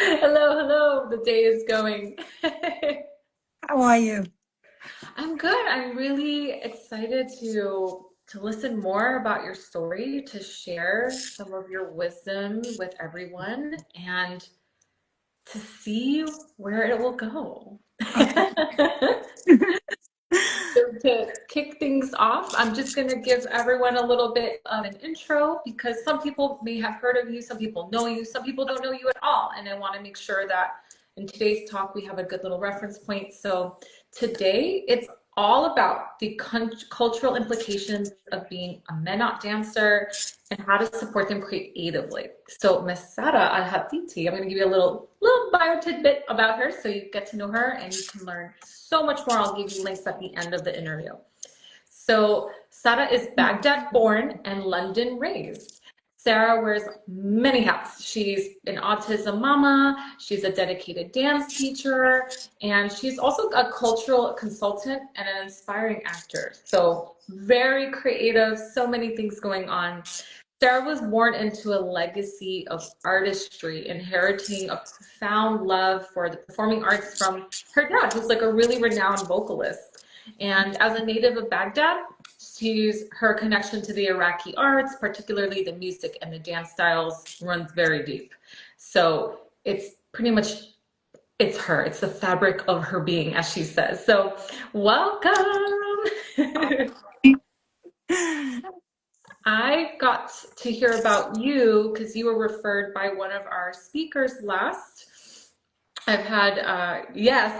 Hello, hello. The day is going. How are you? I'm good. I'm really excited to listen more about your story, to share some of your wisdom with everyone, and to see where it will go. Okay. So to kick things off, I'm just going to give everyone a little bit of an intro because some people may have heard of you, some people know you, some people don't know you at all. And I want to make sure that in today's talk, we have a good little reference point. So today, it's all about the cultural implications of being a MENAHT dancer and how to support them creatively. So Miss Sara Al-Hadithi, I'm going to give you a little bio tidbit about her so you get to know her and you can learn so much more. I'll give you links at the end of the interview. So Sara is Baghdad born and London raised. Sara wears many hats. She's an autism mama, she's a dedicated dance teacher, and she's also a cultural consultant and an inspiring actor. So very creative, so many things going on. Sara was born into a legacy of artistry, inheriting a profound love for the performing arts from her dad, who's like a really renowned vocalist. And as a native of Baghdad, her connection to the Iraqi arts, particularly the music and the dance styles, runs very deep. So it's pretty much it's her. It's the fabric of her being, as she says. So welcome. I got to hear about you because you were referred by one of our speakers last. I've had, yes.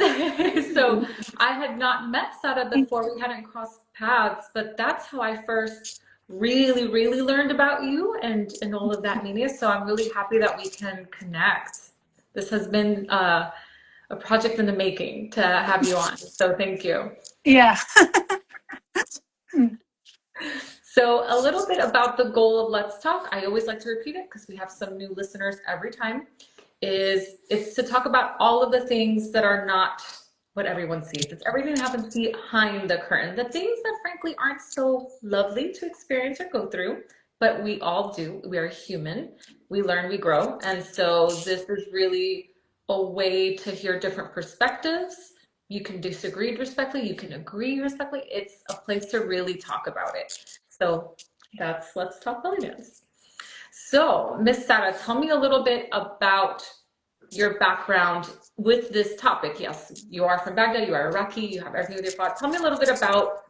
So I had not met Sara before. We hadn't crossed paths, but that's how I first really learned about you and all of that media. So I'm really happy that we can connect. This has been a project in the making to have you on. So thank you. Yeah. So a little bit about the goal of Let's Talk. I always like to repeat it because we have some new listeners every time. It's to talk about all of the things that are not what everyone sees. It's everything that happens behind the curtain. The things that frankly aren't so lovely to experience or go through, but we all do. We are human. We learn, we grow. And so this is really a way to hear different perspectives. You can disagree respectfully, you can agree respectfully. It's a place to really talk about it. So that's Let's Talk Bellydance. So, Miss Sara, tell me a little bit about your background with this topic. Yes, you are from Baghdad, you are Iraqi, you have everything with your father. Tell me a little bit about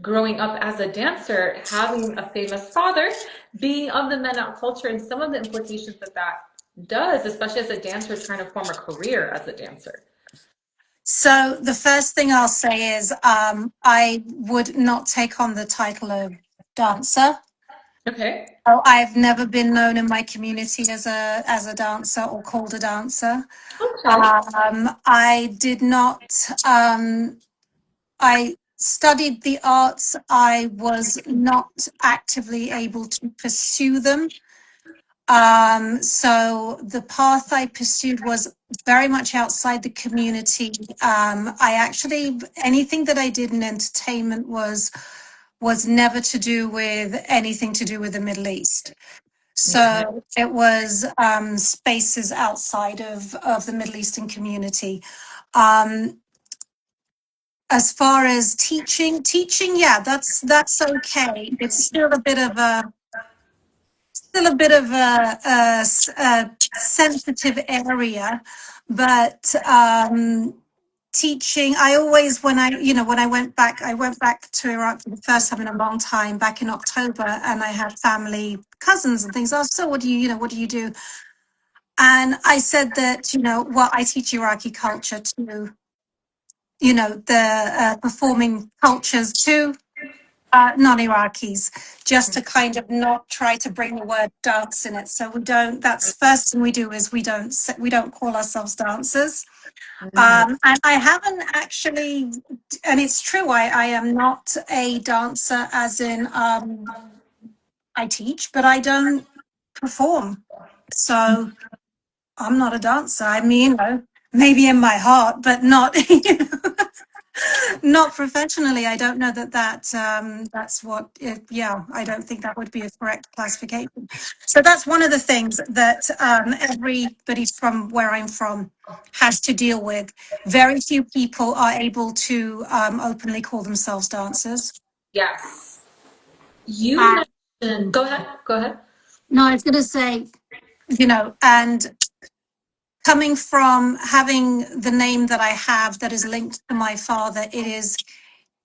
growing up as a dancer, having a famous father, being of the MENAHT culture, and some of the implications that that does, especially as a dancer trying to form a career as a dancer. So the first thing I'll say is I would not take on the title of dancer. Okay. Oh, I've never been known in my community as a dancer or called a dancer. Okay. I did not. I studied the arts. I was not actively able to pursue them. So the path I pursued was very much outside the community. I actually, anything that I did in entertainment was never to do with anything to do with the Middle East. Okay. So it was spaces outside of the Middle Eastern community. Um, as far as teaching, yeah, that's okay. It's still a bit of a sensitive area, but teaching, I always, when I went back to Iraq for the first time in a long time back in October, and I had family, cousins and things. Asked, so what do you do? And I said that, well, I teach Iraqi culture to, the performing cultures too, non-Iraqis, just to kind of not try to bring the word dance in it. So we don't. That's first thing we do is we don't call ourselves dancers. Mm, And I haven't actually, and it's true. I am not a dancer, as in I teach, but I don't perform. So I'm not a dancer. I mean, maybe in my heart, but not. Not professionally. I don't know that's what yeah, I don't think that would be a correct classification. So that's one of the things that everybody from where I'm from has to deal with. Very few people are able to openly call themselves dancers. Yes. You Uh, mentioned, go ahead, go ahead. no, I was going to say, and coming from having the name that I have that is linked to my father, it is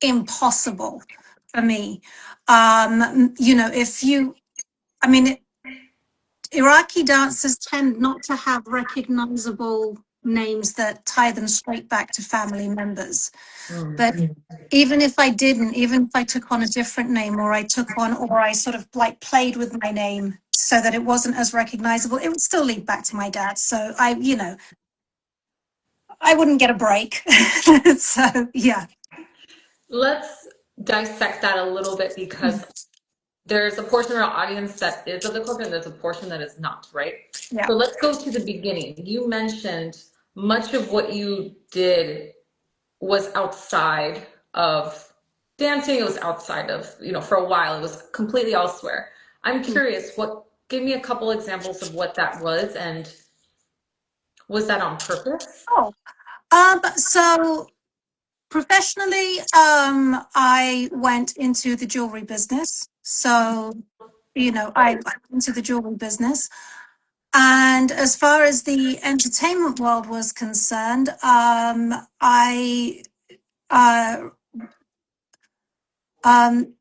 impossible for me. If you, I mean, Iraqi dancers tend not to have recognizable names that tie them straight back to family members. But even if I didn't, even if I took on a different name or I sort of like played with my name so that it wasn't as recognizable, it would still lead back to my dad. So I wouldn't get a break. So, yeah. Let's dissect that a little bit because there's a portion of our audience that is of the culture and there's a portion that is not, right? Yeah. So let's go to the beginning. You mentioned much of what you did was outside of dancing. It was outside of, for a while, it was completely elsewhere. I'm curious, give me a couple examples of what that was, and was that on purpose? Oh, so professionally, I went into the jewelry business. So, I went into the jewelry business. And as far as the entertainment world was concerned, uh, um,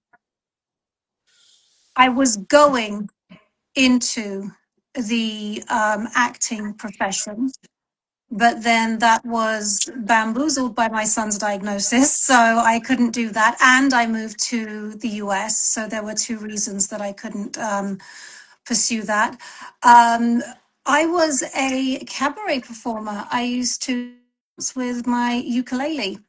I was going into the acting profession, but then that was bamboozled by my son's diagnosis, so I couldn't do that. And I moved to the US, so there were two reasons that I couldn't pursue that. I was a cabaret performer. I used to dance with my ukulele.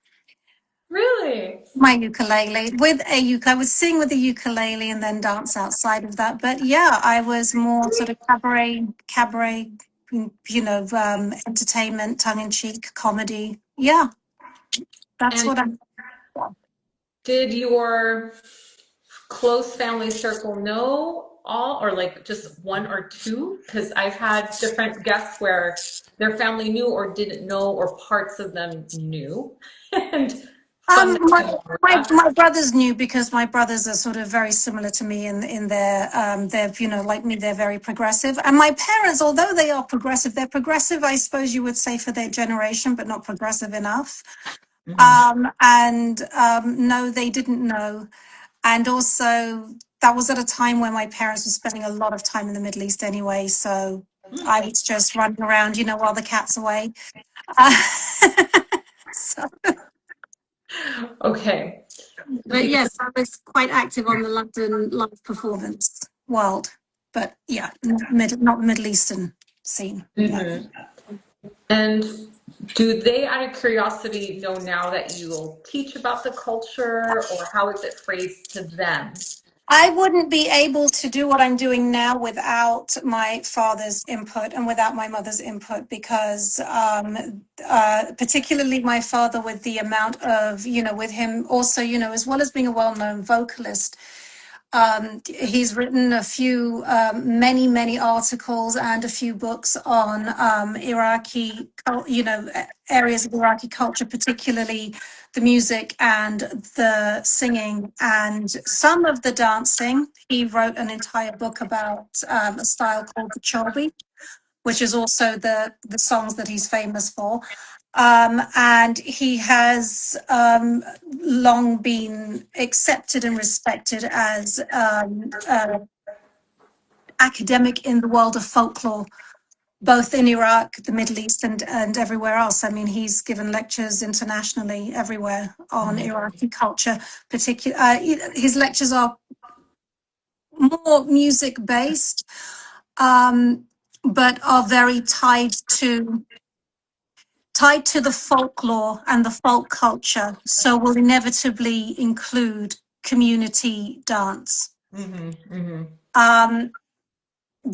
Really? My ukulele with a I would sing with the ukulele and then dance outside of that. But yeah, I was more sort of cabaret, entertainment, tongue in cheek, comedy. Yeah, that's And what I. did your close family circle know all, or like just one or two? Because I've had different guests where their family knew or didn't know, or parts of them knew. And some My, that my my brothers knew because my brothers are sort of very similar to me in their they're like me, they're very progressive. And my parents, although they are progressive, they're progressive, I suppose you would say, for their generation, but not progressive enough. No, they didn't know. And also, that was at a time when my parents were spending a lot of time in the Middle East anyway. So I was just running around, while the cat's away. So, Okay. but yes, I was quite active on the London live performance world. But yeah, not Middle Eastern scene. No. Mhm. And do they, out of curiosity, know now that you will teach about the culture, or how is it phrased to them? I wouldn't be able to do what I'm doing now without my father's input and without my mother's input, because particularly my father, with the amount of, with him also, as well as being a well-known vocalist, he's written a few, many articles and a few books on Iraqi, areas of Iraqi culture, particularly the music and the singing and some of the dancing. He wrote an entire book about a style called the Chobi, which is also the songs that he's famous for. And he has long been accepted and respected as academic in the world of folklore, both in Iraq, the Middle East, and everywhere else. I mean, he's given lectures internationally everywhere on Iraqi culture. His lectures are more music based, but are very tied to the folklore and the folk culture, so will inevitably include community dance. Um,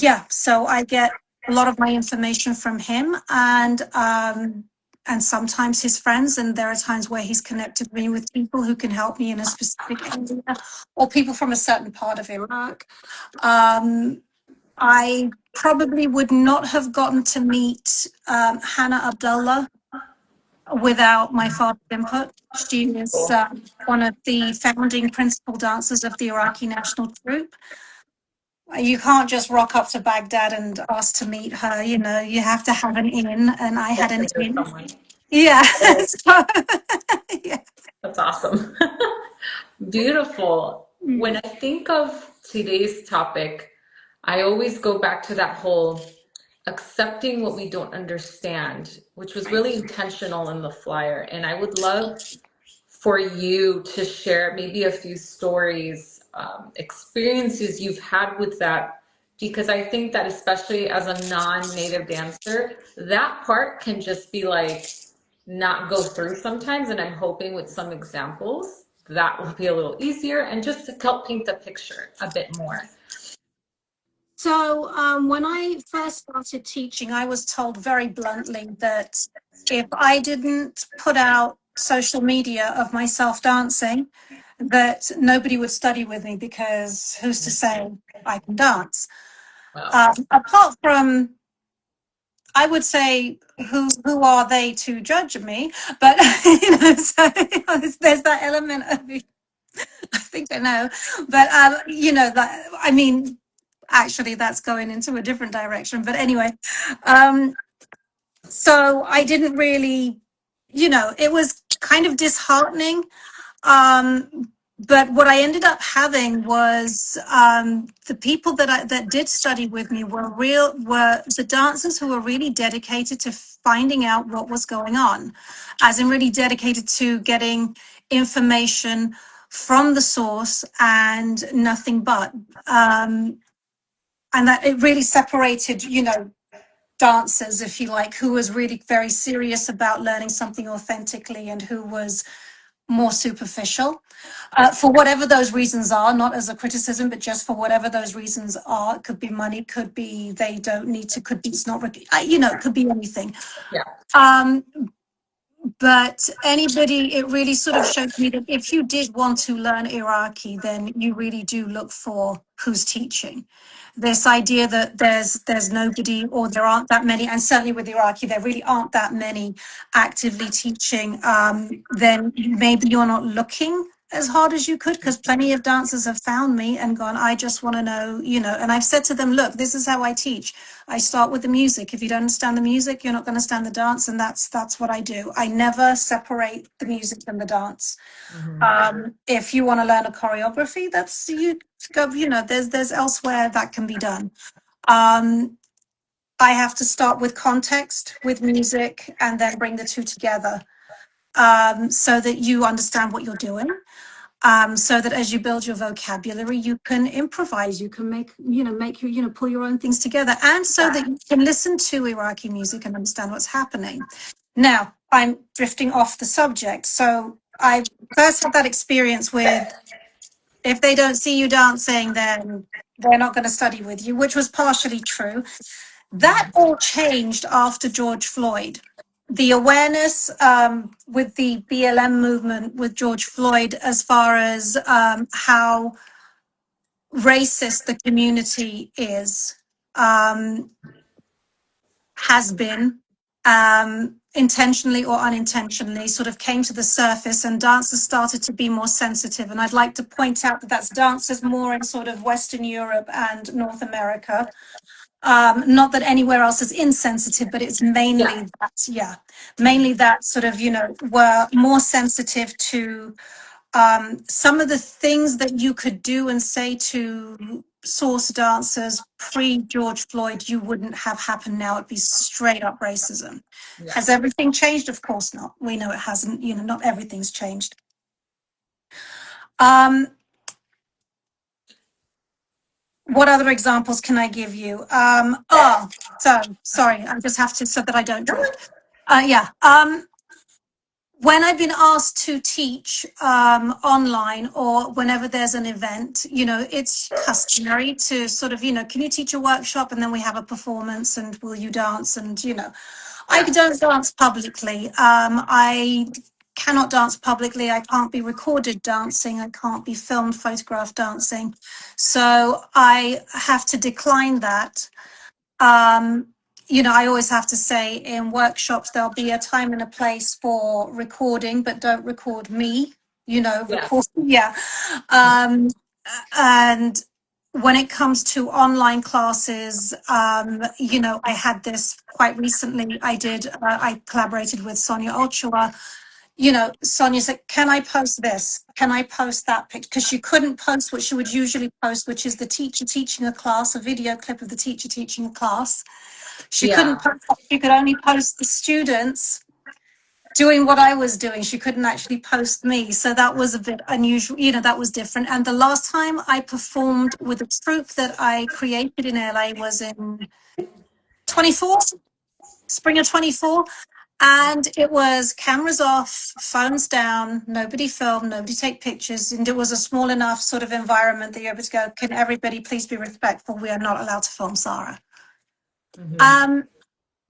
yeah, so I get a lot of my information from him, and and sometimes his friends. And there are times where he's connected me with people who can help me in a specific area, or people from a certain part of Iraq. I probably would not have gotten to meet Hannah Abdullah without my father's input. She is one of the founding principal dancers of the Iraqi National Troupe. You can't just rock up to Baghdad and ask to meet her. You know, you have to have an in, and I had an in. Yeah. So, yeah. That's awesome. Beautiful. When I think of today's topic, I always go back to that whole accepting what we don't understand, which was really intentional in the flyer. And I would love for you to share maybe a few stories, experiences you've had with that, because I think that especially as a non-native dancer, that part can just be like not go through sometimes. And I'm hoping with some examples that will be a little easier and just to help paint the picture a bit more. So when I first started teaching, I was told very bluntly that if I didn't put out social media of myself dancing, that nobody would study with me, because who's to say I can dance? Wow. Apart from, I would say, who are they to judge me? But so there's that element of, I think I know, but that, I mean, actually that's going into a different direction. But anyway, so I didn't really, it was kind of disheartening. But what I ended up having was the people that did study with me were the dancers who were really dedicated to finding out what was going on, as in really dedicated to getting information from the source and nothing but. And that it really separated, dancers, if you like, who was really very serious about learning something authentically and who was more superficial, for whatever those reasons are, not as a criticism, but just for whatever those reasons are. It could be money, could be they don't need to, could be it's not, it could be anything. Yeah. But anybody, it really sort of showed me that if you did want to learn Iraqi, then you really do look for who's teaching. This idea that there's nobody, or there aren't that many, and certainly with Iraqi, there really aren't that many actively teaching, then maybe you're not looking as hard as you could, because plenty of dancers have found me and gone, I just want to know, and I've said to them, look, this is how I teach. I start with the music. If you don't understand the music, you're not going to understand the dance, and that's what I do. I never separate the music and the dance. Mm-hmm. If you want to learn a choreography, that's you go. There's elsewhere that can be done. I have to start with context, with music, and then bring the two together, so that you understand what you're doing. So that as you build your vocabulary, you can improvise, you can pull your own things together, and so that you can listen to Iraqi music and understand what's happening. Now, I'm drifting off the subject. So I first had that experience with, if they don't see you dancing, then they're not going to study with you, which was partially true. That all changed after George Floyd. The awareness with the BLM movement with George Floyd, as far as how racist the community is, has been, intentionally or unintentionally, sort of came to the surface, and dancers started to be more sensitive. And I'd like to point out that that's dancers more in sort of Western Europe and North America. Not that anywhere else is insensitive, but it's mainly mainly that sort of, were more sensitive to some of the things that you could do and say to source dancers pre-George Floyd, you wouldn't have happened now. It'd be straight up racism. Yeah. Has everything changed? Of course not. We know it hasn't. Not everything's changed. What other examples can I give you? So sorry, I just have to, so that I don't drift. When I've been asked to teach online, or whenever there's an event, it's customary to sort of, can you teach a workshop, and then we have a performance, and will you dance, and I Yeah. don't dance publicly. I cannot dance publicly. I can't be recorded dancing. I can't be filmed, photographed dancing. So I have to decline that. Um, I always have to say in workshops, there'll be a time and a place for recording, but don't record me, Yeah. record, yeah. Um, and when it comes to online classes, I had this quite recently. I collaborated with Sonia Ochoa. Sonia said, can I post this? Can I post that picture? Because she couldn't post what she would usually post, which is the teacher teaching a class, a video clip of the teacher teaching a class. She couldn't Yeah. post that. She could only post the students doing what I was doing. She couldn't actually post me. So that was a bit unusual. That was different. And the last time I performed with a troupe that I created in LA was in 24, spring of 24. And it was cameras off, phones down, nobody filmed, nobody take pictures. And it was a small enough sort of environment that you're able to go, can everybody please be respectful? We are not allowed to film Sara. Mm-hmm.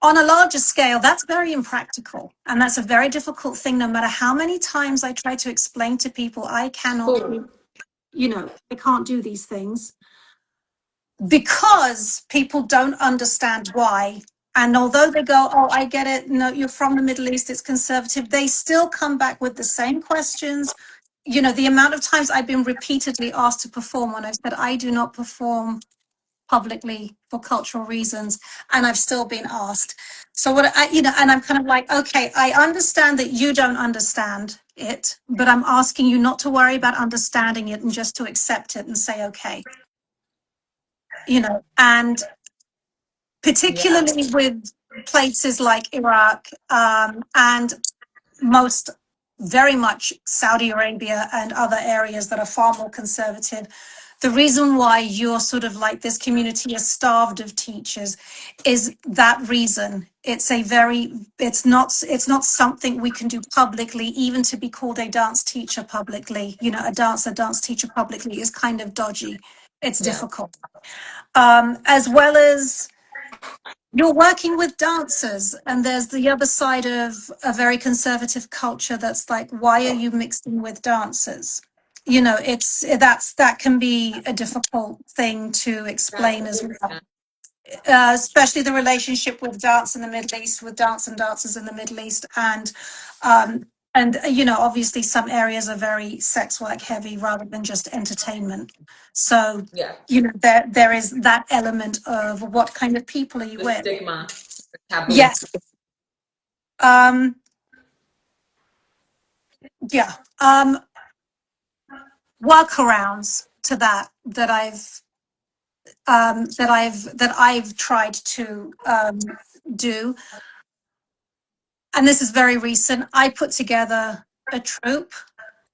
On a larger scale, that's very impractical. And that's a very difficult thing, no matter how many times I try to explain to people, I cannot, Cool. I can't do these things because people don't understand why. And although they go, oh, I get it. No, you're from the Middle East. It's conservative. They still come back with the same questions. The amount of times I've been repeatedly asked to perform when I said I do not perform publicly for cultural reasons, and I've still been asked. So and I'm kind of like, okay, I understand that you don't understand it, but I'm asking you not to worry about understanding it and just to accept it and say, okay, and Yeah. particularly with places like Iraq, and most very much Saudi Arabia and other areas that are far more conservative. The reason why you're sort of like this community is starved of teachers is that reason. It's not something we can do publicly. Even to be called a dance teacher publicly, a dance teacher publicly is kind of dodgy. It's Yeah. difficult. As well as you're working with dancers, and there's the other side of a very conservative culture that's like, why are you mixing with dancers? That can be a difficult thing to explain as well, especially the relationship with dance in the Middle East, with dance and dancers in the Middle East, and obviously some areas are very sex work heavy rather than just entertainment. So Yeah. there is that element of what kind of people are you The with. stigma, the taboo. Yes. Um, yeah. Workarounds to that I've tried to do, and this is very recent. I put together a troupe,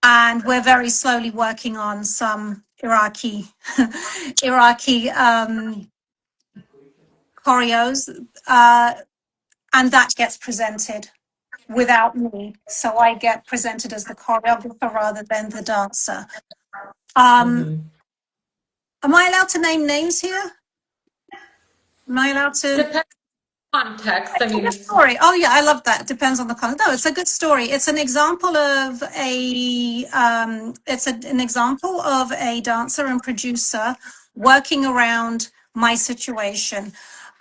and we're very slowly working on some Iraqi choreos, and that gets presented without me. So I get presented as the choreographer rather than the dancer. Mm-hmm. Am I allowed to name names here? Am I allowed to? Depends on context. I It's a good mean, story. Oh yeah, I love that. Depends on the content. No, it's a good story. It's an example of an example of a dancer and producer working around my situation.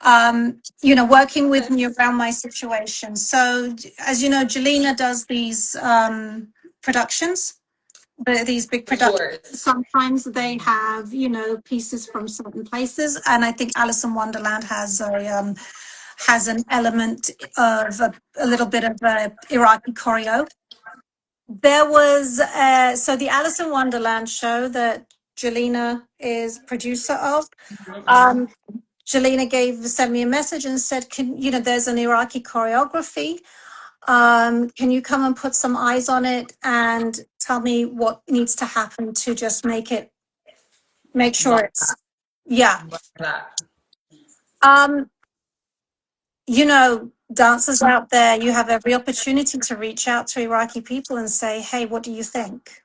Working with me around my situation. So as you know, Jelena does these productions, these big productions. yours. Sometimes they have, pieces from certain places, and I think Alice in Wonderland has an element of a little bit of Iraqi choreo. There was so the Alice in Wonderland show that Jelena is producer of. Um, Jelena sent me a message and said, there's an Iraqi choreography. Can you come and put some eyes on it and tell me what needs to happen to just make sure Love it's, yeah. that. Dancers out there, you have every opportunity to reach out to Iraqi people and say, hey, what do you think?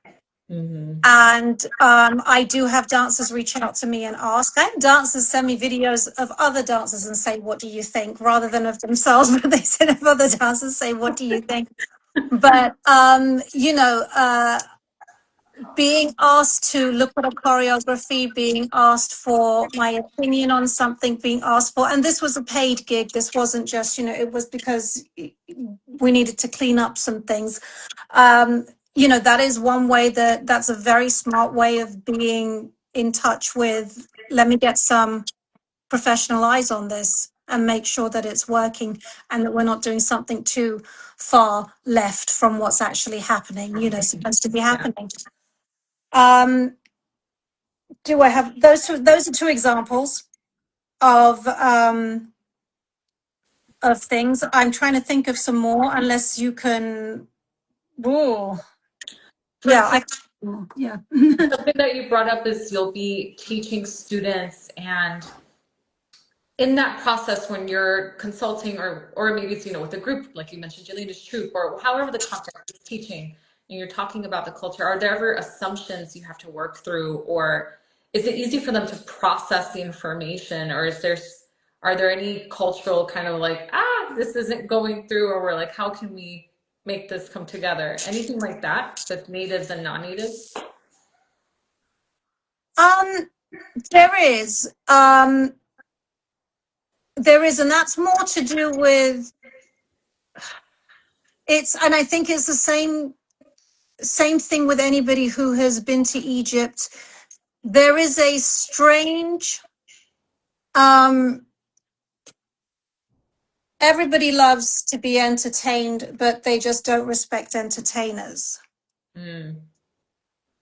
Hmm. And I do have dancers reach out to me and ask. I have dancers send me videos of other dancers and say, what do you think? Rather than of themselves, but they send of other dancers say, what do you think? But, being asked to look at a choreography, being asked for my opinion on something, being asked for, and this was a paid gig. This wasn't just, it was because we needed to clean up some things. That is one way that's a very smart way of being in touch with, let me get some professional eyes on this and make sure that it's working and that we're not doing something too far left from what's actually happening, supposed to be Yeah. happening. Um, do I have those are two examples of things. I'm trying to think of some more, unless you can. Oh, For yeah, example, yeah. something that you brought up is you'll be teaching students, and in that process when you're consulting, or maybe it's with a group like you mentioned, Jalena's Troop, or however the context is teaching, and you're talking about the culture, are there ever assumptions you have to work through, or is it easy for them to process the information, or are there any cultural kind of like, this isn't going through, or we're like, how can we make this come together, anything like that with natives and non-natives? um, there is, um, and that's more to do with and I think it's the same thing with anybody who has been to Egypt. There is a strange, um, everybody loves to be entertained, but they just don't respect entertainers. Mm.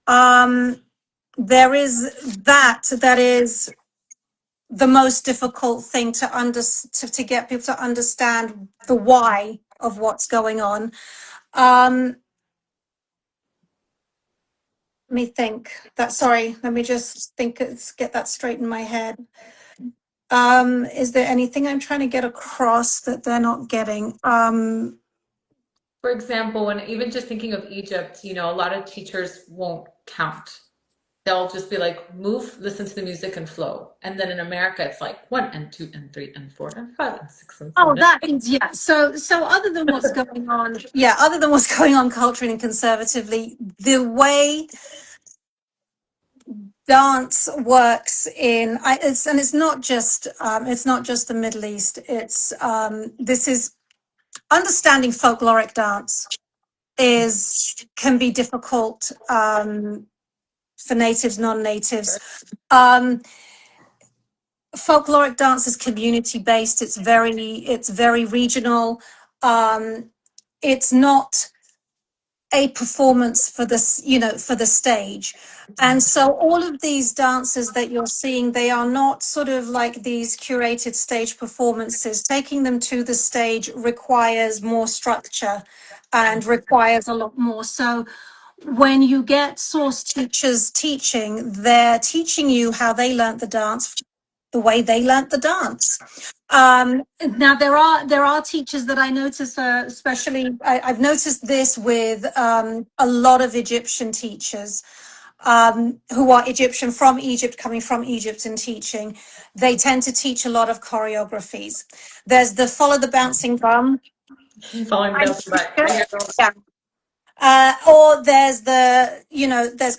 Um, there is that is the most difficult thing to get people to understand the why of what's going on. Um, let me think that. Sorry, let me just get that straight in my head. Is there anything I'm trying to get across that they're not getting? For example, when even just thinking of Egypt, a lot of teachers won't count. They'll just be like, move, listen to the music, and flow. And then in America, it's like one and two and three and four and five and six and Oh, seven. that is, yeah. So other than what's going on, yeah, other than what's going on culturally and conservatively, the way dance works it's not just the Middle East. This is understanding folkloric dance can be difficult for natives, non-natives. Um, Folkloric dance is community based. It's very regional. It's not a performance for for the stage. And so all of these dances that you're seeing, they are not sort of like these curated stage performances. Taking them to the stage requires more structure and requires a lot more. So when you get source teachers teaching, they're teaching you how they learnt the dance, the way they learnt the dance. Now there are teachers that I notice, especially I've noticed this with a lot of Egyptian teachers who are Egyptian from Egypt, coming from Egypt and teaching. They tend to teach a lot of choreographies. There's the follow the bouncing bum. Following down the back. I hear those. Yeah. Or there's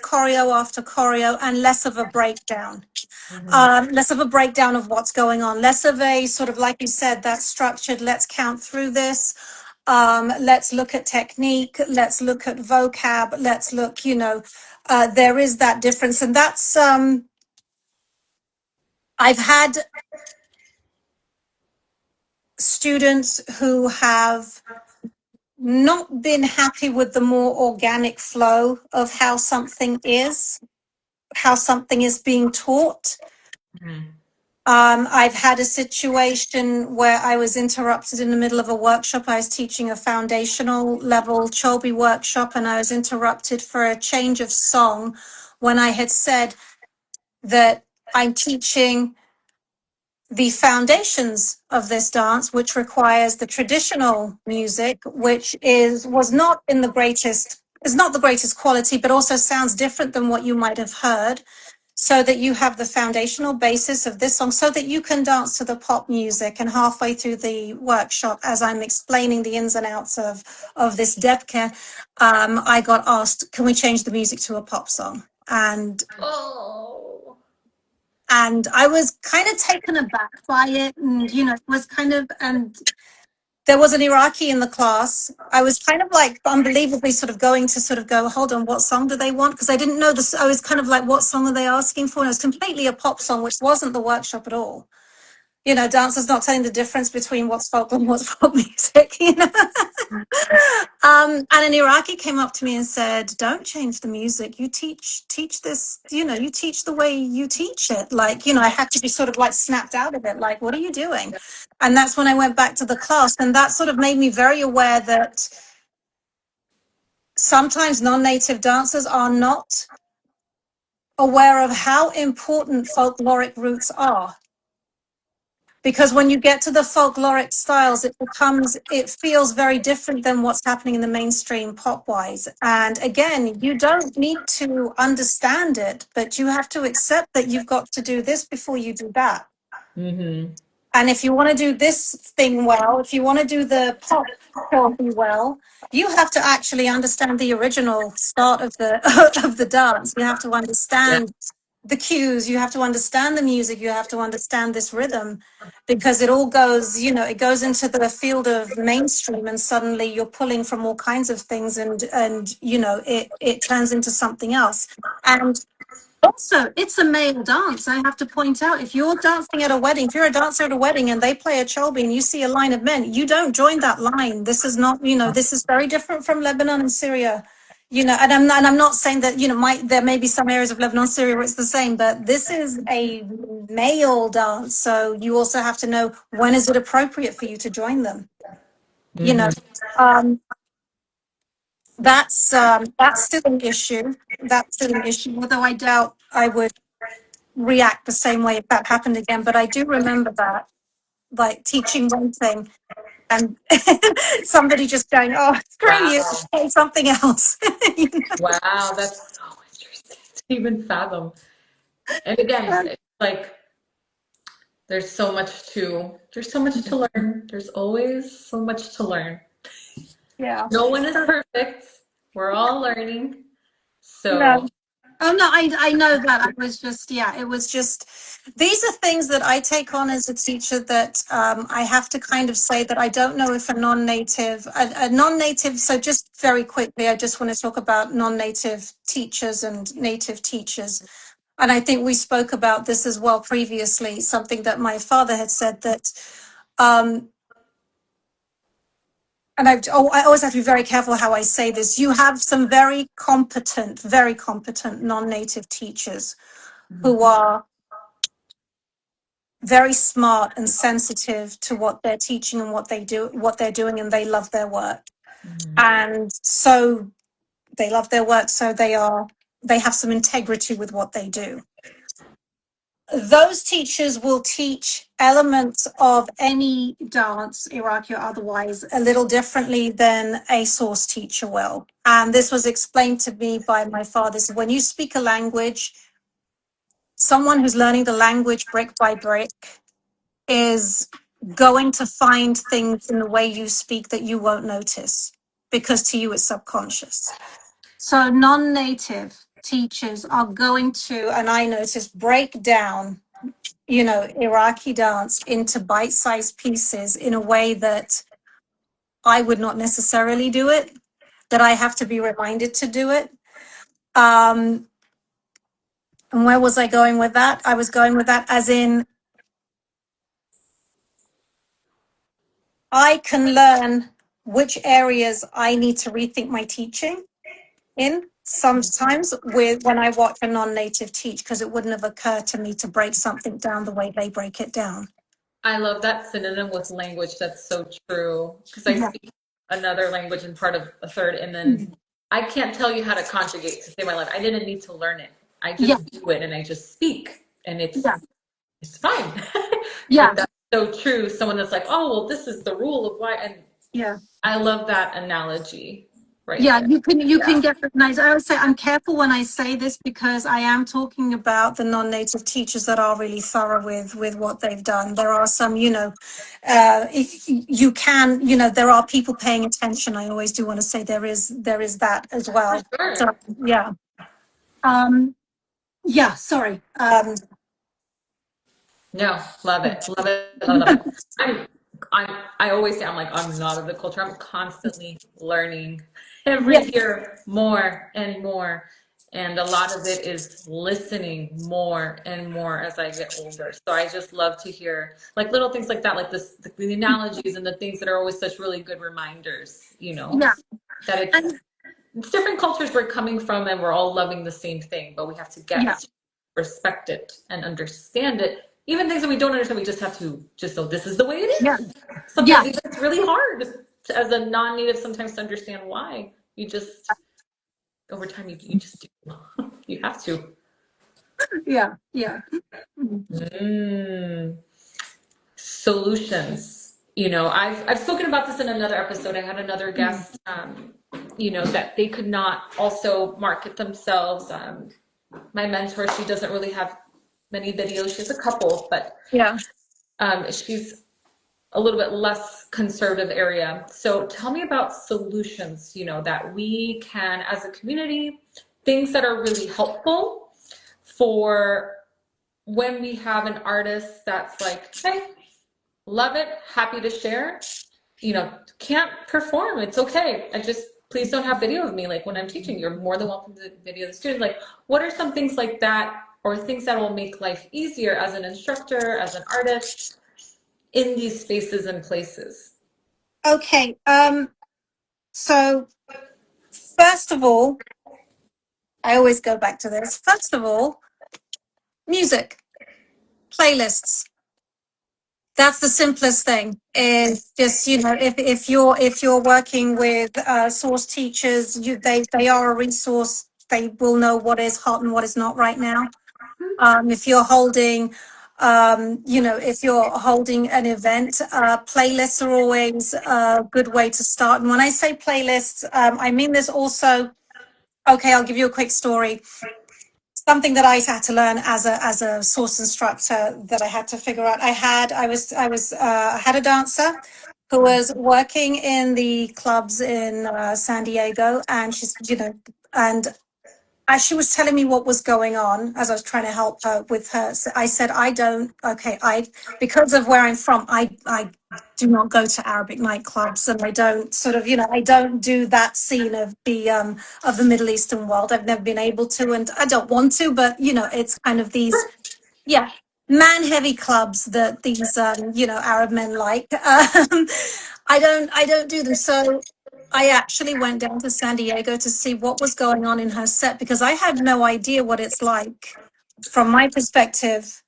choreo after choreo and less of a breakdown. Mhm. Less of a breakdown of what's going on, less of a sort of, like you said, that structured, let's count through this. Let's look at technique, let's look at vocab, let's look, there is that difference. And that's, I've had students who have not been happy with the more organic flow of how something is being taught. Mhm. I've had a situation where I was interrupted in the middle of a workshop. I was teaching a foundational level Chobi workshop, and I was interrupted for a change of song when I had said that I'm teaching the foundations of this dance, which requires the traditional music, which was not in the greatest is not the greatest quality, but also sounds different than what you might have heard, so that you have the foundational basis of this song so that you can dance to the pop music. And halfway through the workshop, as I'm explaining the ins and outs of this debka, I got asked, can we change the music to a pop song? And I was kind of taken aback by it, and it was kind of, and there was an Iraqi in the class. I was kind of like unbelievably sort of going to sort of go, hold on, what song do they want? Because I didn't know this. I was kind of like, what song are they asking for? And it was completely a pop song, which wasn't the workshop at all. Dancers not telling the difference between what's folk and what's pop music. And an Iraqi came up to me and said, don't change the music. You teach this, you teach the way you teach it. Like, I had to be sort of like snapped out of it. Like, what are you doing? And that's when I went back to the class. And that sort of made me very aware that sometimes non-native dancers are not aware of how important folkloric roots are. Because when you get to the folkloric styles, it feels very different than what's happening in the mainstream pop-wise. And again, you don't need to understand it, but you have to accept that you've got to do this before you do that. Mm-hmm. And if you want to do this thing well, if you want to do the pop trophy well, you have to actually understand the original start of the of the dance. You have to understand the cues, you have to understand the music, you have to understand this rhythm, because it all goes, it goes into the field of mainstream, and suddenly you're pulling from all kinds of things, and it turns into something else. And also, it's a male dance. I have to point out, if you're dancing at a wedding, if you're a dancer at a wedding and they play a cholbi and you see a line of men, you don't join that line. This is not, this is very different from Lebanon and Syria. And I'm not saying that, there may be some areas of Lebanon, Syria where it's the same, but this is a male dance. So you also have to know, when is it appropriate for you to join them? Um, that's still an issue. That's still an issue, although I doubt I would react the same way if that happened again. But I do remember that, like, teaching one thing and somebody just going, oh, screw you, Wow. say something else. Wow, that's so interesting to even fathom. And again, it's like there's so much to learn. There's always so much to learn. Yeah. No one is perfect. We're all learning. So, No. Oh no, I know that. It was just, these are things that I take on as a teacher that I have to kind of say that I don't know if a non-native, so just very quickly, I just want to talk about non-native teachers and native teachers. And I think we spoke about this as well previously, something that my father had said that, and I always have to be very careful how I say this. You have some very competent non-native teachers who are very smart and sensitive to what they're teaching and what they're doing, and they love their work. And so they love their work, so they have some integrity with what they do. Those teachers will teach elements of any dance, Iraqi or otherwise, a little differently than a source teacher will. And this was explained to me by my father. So when you speak a language, someone who's learning the language brick by brick is going to find things in the way you speak that you won't notice, because to you it's subconscious. So non-native teachers are going to, and I notice, break down, Iraqi dance into bite-sized pieces in a way that I would not necessarily do it, that I have to be reminded to do it. And where was I going with that? I was going with that as in, I can learn which areas I need to rethink my teaching in sometimes when I watch a non-native teach, because it wouldn't have occurred to me to break something down the way they break it down. I love that synonym with language. That's so true. Because I speak another language and part of a third, and then I can't tell you how to conjugate to save my life. I didn't need to learn it. I just do it, and I just speak, and it's fine. But that's so true. Someone that's like, oh, well, this is the rule of why. And I love that analogy. right Yeah, there. you can get recognized. I always say I'm careful when I say this because I am talking about the non-native teachers that are really thorough with what they've done. There are some, if you can, there are people paying attention. I always do want to say there is that as For well. So sure. yeah, um, yeah. Sorry. No, love it. Love it. Love it. I'm I always say I'm like I'm not of the culture. I'm constantly learning Yeah, every year more and more. And a lot of it is listening more and more as I get older. So I just love to hear like little things like that, like this, the analogies and the things that are always such really good reminders, yeah, that and it's different cultures we're coming from and we're all loving the same thing, but we have to get yeah, to respect it and understand it. Even things that we don't understand, we just have to just know this is the way it yeah, is. yeah, Sometimes even it's really hard as a non-native sometimes to understand why. You just over time you just do. You have to. yeah, yeah. Mm. Solutions. I've spoken about this in another episode. I had another Mm. guest, that they could not also market themselves. My mentor, she doesn't really have many videos. She has a couple, but Yeah. she's a little bit less conservative area. So tell me about solutions, that we can, as a community, things that are really helpful for when we have an artist that's like, hey, love it, happy to share, can't perform, it's okay. I just, please don't have video of me. Like when I'm teaching, you're more than welcome to video the student. Like, what are some things like that, or things that will make life easier as an instructor, as an artist, in these spaces and places? Okay. So first of all, I always go back to this. First of all, music, playlists. That's the simplest thing. Is just if you're working with source teachers, they are a resource. They will know what is hot and what is not right now. If you're holding, if you're holding an event, playlists are always a good way to start. And when I say playlists, I mean this also. Okay, I'll give you a quick story. Something that I had to learn as a source instructor that I had to figure out. I had a dancer who was working in the clubs in San Diego, and and as she was telling me what was going on, as I was trying to help her with her, I said, I don't, okay, because of where I'm from, I do not go to Arabic nightclubs, and I don't I don't do that scene of the Middle Eastern world. I've never been able to, and I don't want to, but it's kind of these, yeah, man heavy clubs that these Arab men like. I don't do them. So I actually went down to San Diego to see what was going on in her set because I had no idea what it's like from my perspective.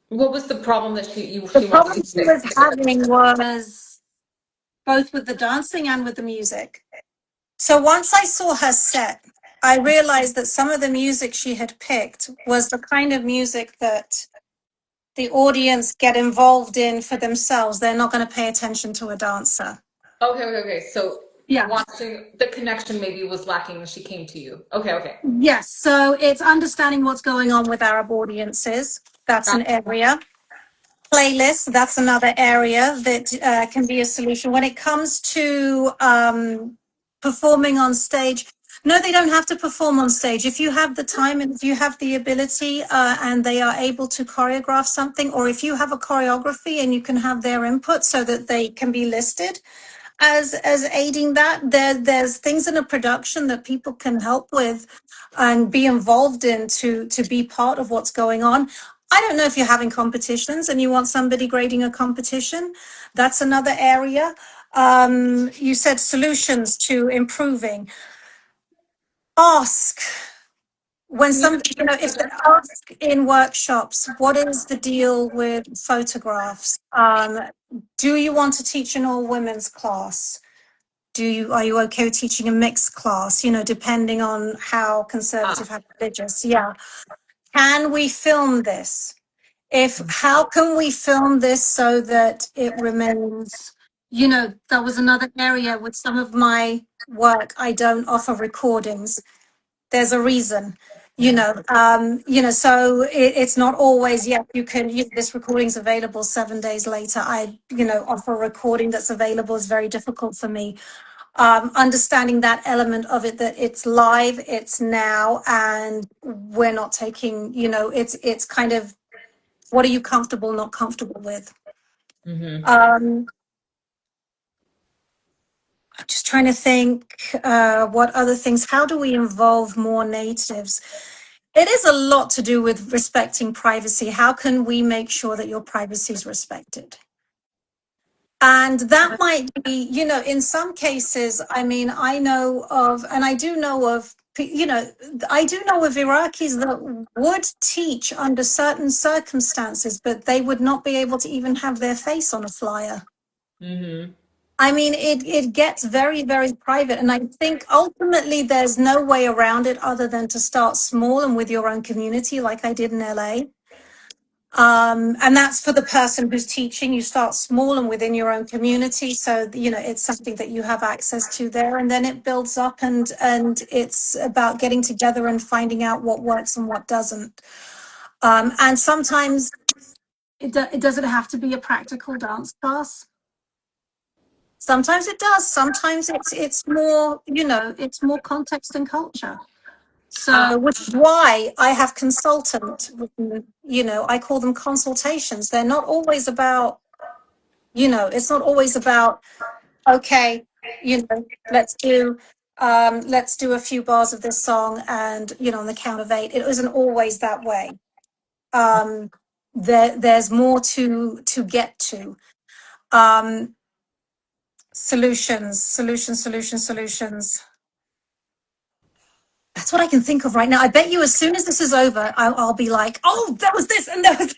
What was the problem that The she wanted problem to she was fix? having was both with the dancing and with the music. So once I saw her set, I realized that some of the music she had picked was the kind of music that the audience get involved in for themselves. They're not going to pay attention to a dancer. Okay, okay, okay. So Yeah. watching the connection maybe was lacking when she came to you. Okay, okay. Yes. So it's understanding what's going on with Arab audiences. That's Got an area. Playlists, that's another area that can be a solution. When it comes to performing on stage, no, they don't have to perform on stage. If you have the time and if you have the ability and they are able to choreograph something, or if you have a choreography and you can have their input so that they can be listed as aiding that, there's things in a production that people can help with and be involved in to be part of what's going on. I don't know if you're having competitions and you want somebody grading a competition. That's another area. You said solutions to improving. Ask when Can you some, repeat if they that? ask in workshops, what is the deal with photographs? Do you want to teach an all women's class? Are you okay with teaching a mixed class, depending on how Ah, conservative, how religious? Yeah. Can we film this? How can we film this so that it remains That was another area with some of my work. I don't offer recordings. There's a reason, so it's not always, yeah, this recording's available 7 days later. Offer a recording that's available is very difficult for me. Understanding that element of it, that it's live, it's now, and we're not taking, it's kind of, what are you comfortable, not comfortable with? I'm just trying to think what other things, how do we involve more natives? It is a lot to do with respecting privacy. How can we make sure that your privacy is respected? And that might be, in some cases, I mean, I know of, and I do know of, I do know of Iraqis that would teach under certain circumstances, but they would not be able to even have their face on a flyer. I mean, it gets very, very private. And I think ultimately there's no way around it other than to start small and with your own community, like I did in LA. And that's for the person who's teaching. You start small and within your own community. So, it's something that you have access to there. And then it builds up, and it's about getting together and finding out what works and what doesn't. And sometimes it doesn't have to be a practical dance class. Sometimes it does. Sometimes it's more, it's more context and culture. So, which is why I have consultant, I call them consultations. They're not always about, it's not always about, okay, let's do a few bars of this song and, on the count of 8. It isn't always that way. There's more to get to. Solutions. That's what I can think of right now. I bet you as soon as this is over, I'll be like, oh, that was this and that was.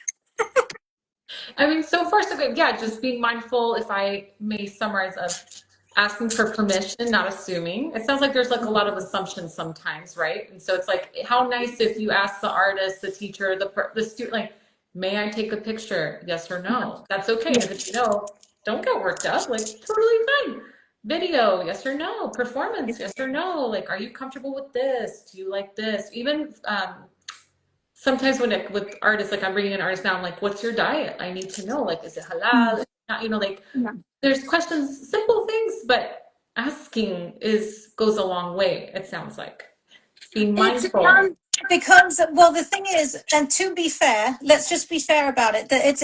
I mean, so far so good. Yeah, just being mindful, if I may summarize, of asking for permission, not assuming. It sounds like there's like a lot of assumptions sometimes, right? And so it's like, how nice if you ask the artist, the teacher, the student, like, may I take a picture? Yes or no? That's okay. And if it's no, don't get worked up. Like, totally fine. Video, yes or no? Performance, yes or no? Like, are you comfortable with this? Do you like this? Even sometimes with artists, like I'm bringing an artist now, I'm like, what's your diet? I need to know, like, is it halal? Is it not, like, there's questions, simple things, but asking goes a long way, it sounds like. Being mindful. Because, well, the thing is, and to be fair, let's just be fair about it, that it's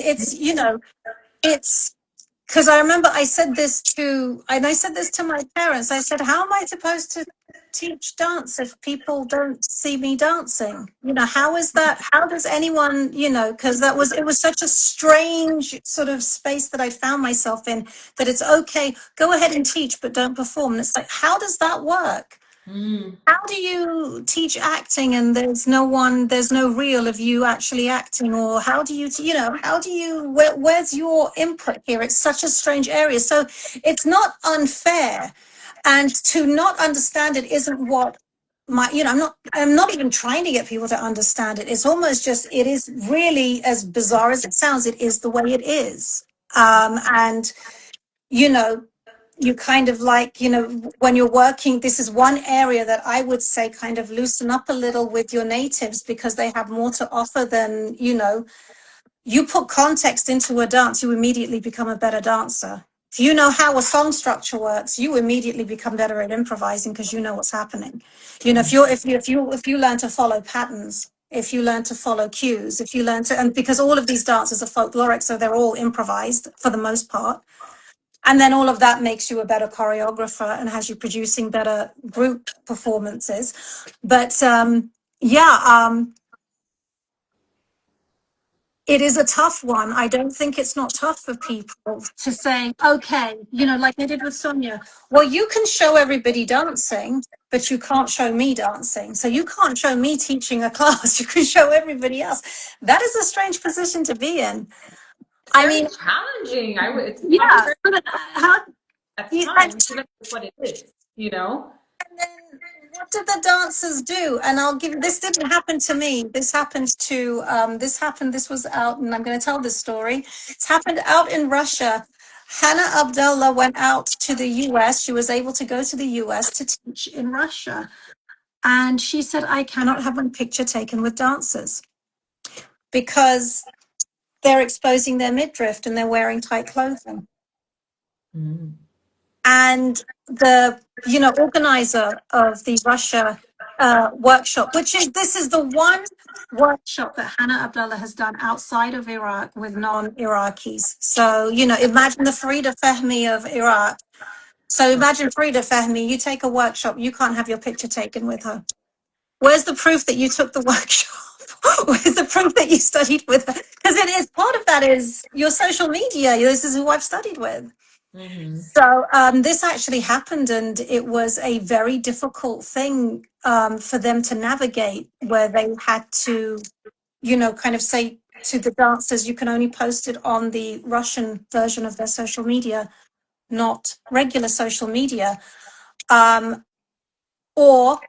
because I remember I said this to my parents. I said, how am I supposed to teach dance if people don't see me dancing? How is that? How does anyone, because it was such a strange sort of space that I found myself in, that it's okay, go ahead and teach, but don't perform. And it's like, how does that work? How do you teach acting and there's no reel of you actually acting? Or how do you, where's your input here? It's such a strange area. So it's not unfair. And to not understand it isn't what I'm not even trying to get people to understand it. It's almost just, it is really, as bizarre as it sounds, it is the way it is. And, you kind of like, when you're working, this is one area that I would say kind of loosen up a little with your natives, because they have more to offer than, you put context into a dance, you immediately become a better dancer. If you know how a song structure works, you immediately become better at improvising because you know what's happening. If you learn to follow patterns, if you learn to follow cues, and because all of these dances are folkloric, so they're all improvised for the most part. And then all of that makes you a better choreographer and has you producing better group performances. But it is a tough one. I don't think it's not tough for people to say, okay, like I did with Sonia. Well, you can show everybody dancing, but you can't show me dancing. So you can't show me teaching a class. You can show everybody else. That is a strange position to be in. I mean, challenging. It's how at times, that's what it is, And then what did the dancers do? And this didn't happen to me. This happened to, this was out, and I'm going to tell this story. It's happened out in Russia. Hannah Abdullah went out to the US. She was able to go to the US to teach in Russia. And she said, I cannot have my picture taken with dancers because they're exposing their midriff and they're wearing tight clothing. Mm. And the organizer of the Russia workshop, this is the one workshop that Hannah Abdullah has done outside of Iraq with non-Iraqis. So imagine the Farida Fehmi of Iraq. So imagine Farida Fehmi, you take a workshop, you can't have your picture taken with her. Where's the proof that you took the workshop? Where's the proof that you studied with her? Because it is part of that is your social media. This is who I've studied with. Mm-hmm. So this actually happened, and it was a very difficult thing for them to navigate, where they had to, kind of say to the dancers, you can only post it on the Russian version of their social media, not regular social media. Or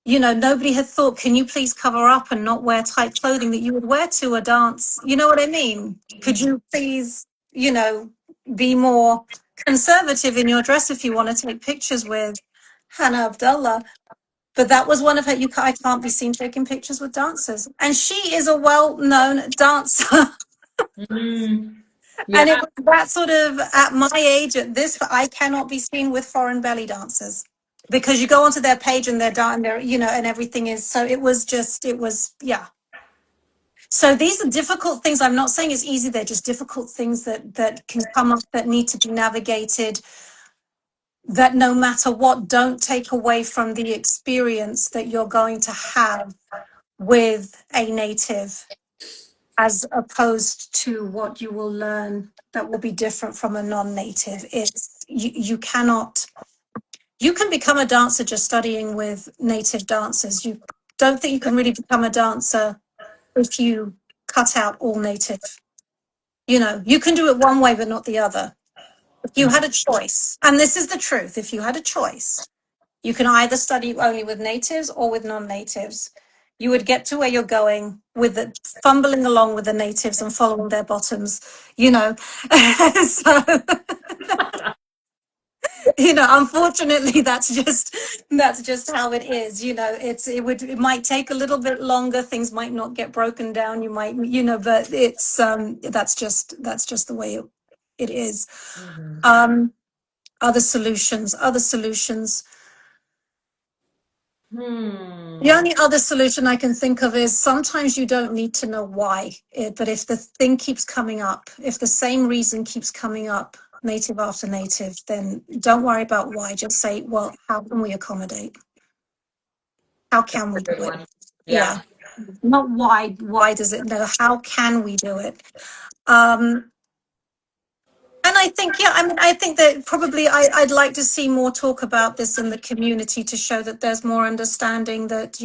nobody had thought, can you please cover up and not wear tight clothing that you would wear to a dance? You know what I mean? Could you please, be more conservative in your dress if you want to take pictures with Hannah Abdullah? But that was one of her, I can't be seen taking pictures with dancers. And she is a well-known dancer. Mm. And it Yeah. was that sort of, at my age, I cannot be seen with foreign belly dancers. Because you go onto their page and they're done, and everything is, so yeah. So these are difficult things. I'm not saying it's easy. They're just difficult things that can come up, that need to be navigated, that no matter what, don't take away from the experience that you're going to have with a native, as opposed to what you will learn that will be different from a non-native. You cannot. You can become a dancer just studying with native dancers. You don't think you can really become a dancer if you cut out all native. You can do it one way, but not the other. If you had a choice, and this is the truth, if you had a choice, you can either study only with natives or with non-natives. You would get to where you're going with the fumbling along with the natives and following their bottoms, so unfortunately, that's just how it is. It might take a little bit longer. Things might not get broken down. You might, but it's that's just the way it is. Mm-hmm. Other solutions. The Hmm. only other solution I can think of is sometimes you don't need to know why, but if the thing keeps coming up, if the same reason keeps coming up, native after native, then don't worry about why. Just say, well, how can we accommodate? How That's can a we do good it? one. Yeah. Yeah. Not why does it no, how can we do it? Um, and I think, yeah, I think that probably I'd like to see more talk about this in the community to show that there's more understanding that,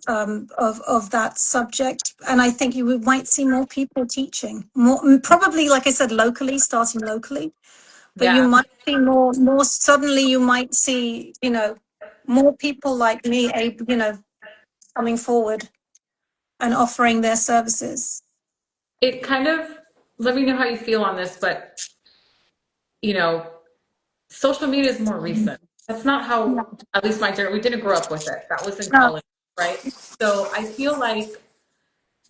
of that subject. And I think might see more people teaching more, probably, like I said, locally, starting locally, but you Yeah. might see more suddenly, you might see, more people like me, coming forward and offering their services. It kind of, let me know how you feel on this, but you know, social media is more recent. That's not Yeah. how, at least my generation, we didn't grow up with it. That was in No. college, right? So I feel like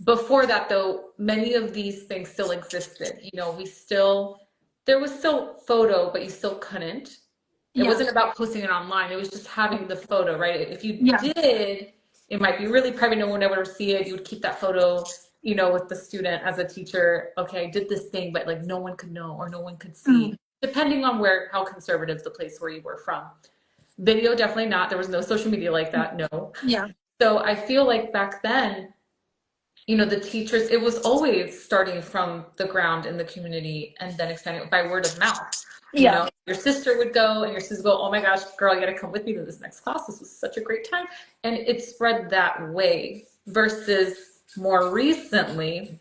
before that, though, many of these things still existed. There was still photo, but you still couldn't. It Yeah. wasn't about posting it online. It was just having the photo, right? If you Yeah. did, it might be really private. No one would ever see it. You would keep that photo, with the student as a teacher. Okay, I did this thing, but like no one could know or no one could see, Mm. depending on how conservative the place where you were from. Video, definitely not. There was no social media like that. No. Yeah. So I feel like back then, the teachers, it was always starting from the ground in the community and then expanding by word of mouth. Yeah. Your sister would go and your sister would go, oh my gosh, girl, you gotta come with me to this next class. This was such a great time. And it spread that way versus more recently,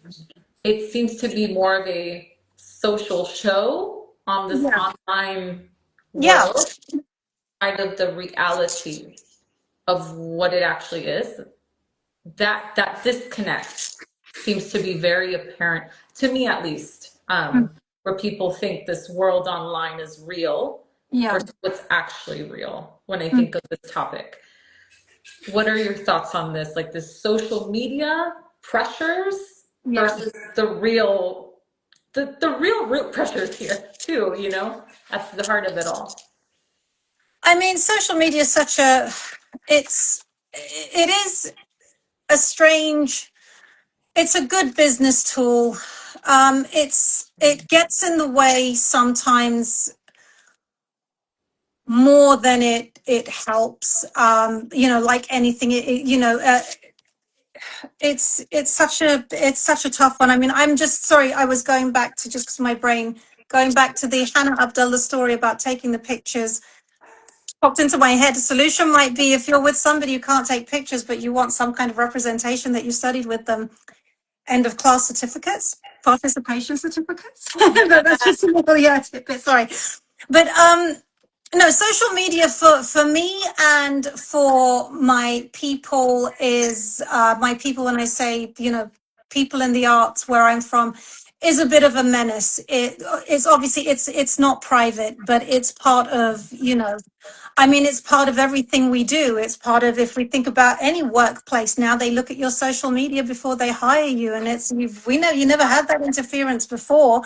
it seems to be more of a social show on this Yeah. online Yeah. world, kind of the reality of what it actually is. That disconnect seems to be very apparent to me, at least. where people think this world online is real Yeah. versus what's actually real when I think of this topic. What are your thoughts on this? Like the social media pressures Yeah. versus the real root pressures here too, you know? That's the heart of it all. I mean, social media is such a, it is a strange, it's a good business tool. It gets in the way sometimes more than it helps. Like anything, it's such a tough one. I mean, I'm just sorry. I was going back to just because my brain going back to the Hannah Abdullah story about taking the pictures popped into my head. The solution might be if you're with somebody who can't take pictures, but you want some kind of representation that you studied with them. End of class certificates, participation certificates. That's just a little tidbit. Sorry, but no, social media for me and for my people is my people. When I say people in the arts where I'm from, is a bit of a menace. It's obviously it's not private, but it's part of I mean, it's part of everything we do. It's part of, if we think about any workplace now, they look at your social media before they hire you. And we know you never had that interference before.